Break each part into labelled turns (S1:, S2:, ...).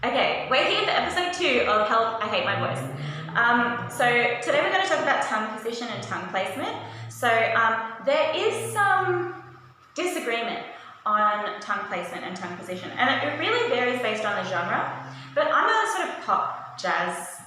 S1: Okay, we're here for episode 2 of Help, I Hate My Voice. So today we're going to talk about tongue position and tongue placement. So there is some disagreement on tongue placement and tongue position, and it really varies based on the genre, but I'm a sort of pop jazz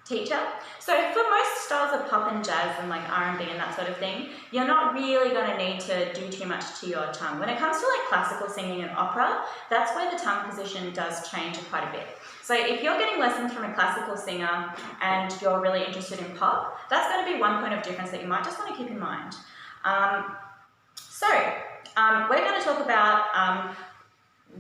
S1: teacher. So for most styles of pop and jazz and like R&B and that sort of thing, you're not really going to need to do too much to your tongue. When it comes to like classical singing and opera, that's where the tongue position does change quite a bit. So if you're getting lessons from a classical singer and you're really interested in pop, that's going to be one point of difference that you might just want to keep in mind. We're going to talk about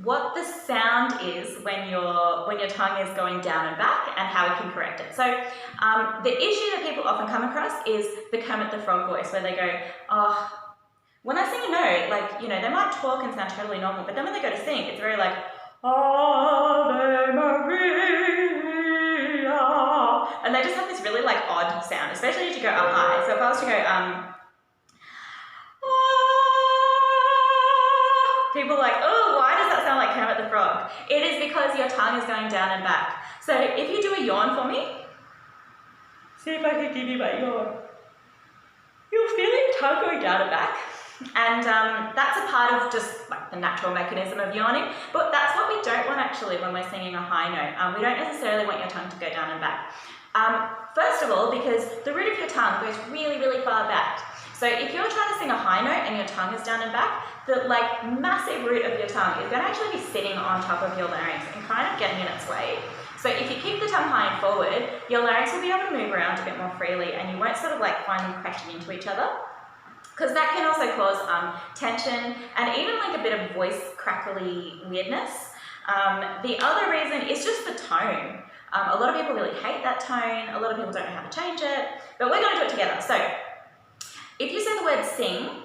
S1: what the sound is when your tongue is going down and back and how we can correct it. So the issue that people often come across is the Kermit the Frog voice, where they go, oh, when I sing a note, like, you know, they might talk and sound totally normal, but then when they go to sing, it's very like, Ave Maria, and they just have this really like odd sound, especially as you go up high. So if I was to go, people are like, oh, why does that sound like Kermit the Frog? It is because your tongue is going down and back. So if you do a yawn for me, see if I can give you my yawn. You'll feel your tongue going down and back. And that's a part of just like the natural mechanism of yawning, but that's what we don't want actually when we're singing a high note. We don't necessarily want your tongue to go down and back. First of all, because the root of your tongue goes really, really far back. So if you're trying to sing a high note and your tongue is down and back, the like massive root of your tongue is going to actually be sitting on top of your larynx and kind of getting in its way. So if you keep the tongue high and forward, your larynx will be able to move around a bit more freely and you won't sort of like find them crashing into each other, because that can also cause tension and even like a bit of voice crackly weirdness. The other reason is just the tone. A lot of people really hate that tone. A lot of people don't know how to change it, but we're going to do it together. So if you say the word sing,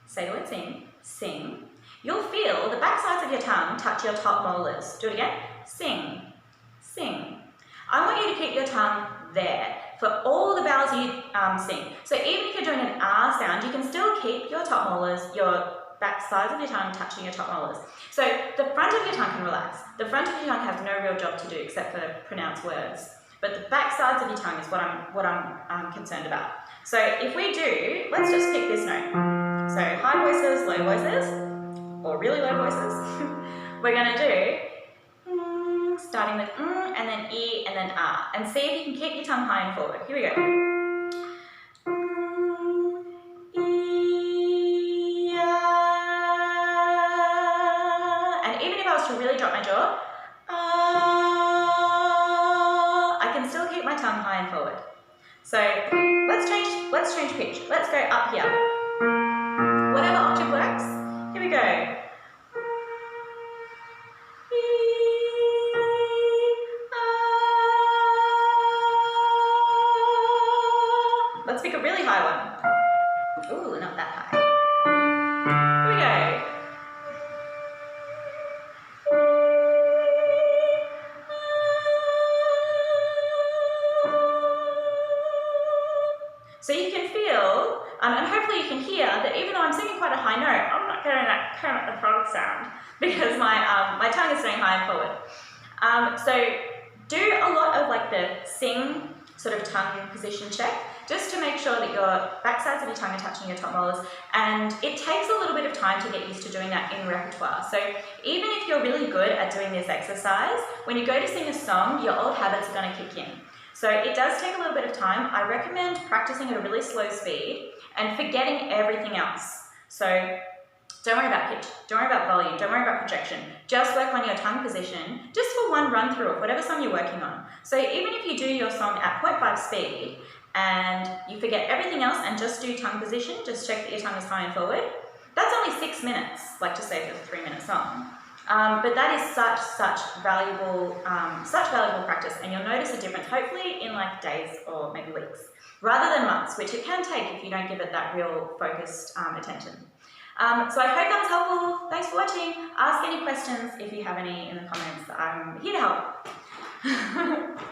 S1: say the word sing, you'll feel the back sides of your tongue touch your top molars. Do it again. Sing, sing. I want you to keep your tongue there for all the vowels you sing. So even if you're doing an R sound, you can still keep your top molars, your back sides of your tongue touching your top molars. So the front of your tongue can relax. The front of your tongue has no real job to do except for pronounce words. But the back sides of your tongue is what I'm concerned about. So if we do, let's just pick this note. So high voices, low voices, or really low voices. We're going to do starting with and then E and then R. And see if you can keep your tongue high and forward. Here we go. And even if I was to really drop my jaw, I can still keep my tongue high and forward. So let's change pitch. Let's go up here. Whatever octave works. Here we go. Let's pick a really high one. Ooh, not that high. Here we go. So you can feel, and hopefully you can hear that even though I'm singing quite a high note, I'm not getting that Kermit the Frog sound because my tongue is staying high and forward. So do a lot of like the sing sort of tongue position check, just to make sure that your back sides of your tongue are touching your top molars, and it takes a little bit of time to get used to doing that in repertoire. So even if you're really good at doing this exercise, when you go to sing a song, your old habits are going to kick in. So it does take a little bit of time. I recommend practicing at a really slow speed and forgetting everything else. So don't worry about pitch, don't worry about volume, don't worry about projection. Just work on your tongue position just for one run through of whatever song you're working on. So even if you do your song at 0.5 speed and you forget everything else and just do tongue position, just check that your tongue is high and forward, that's only 6 minutes, like to say for a 3-minute song. But that is such valuable practice, and you'll notice a difference, hopefully in like days or maybe weeks, rather than months, which it can take if you don't give it that real focused attention. So I hope that was helpful. Thanks for watching. Ask any questions if you have any in the comments. I'm here to help.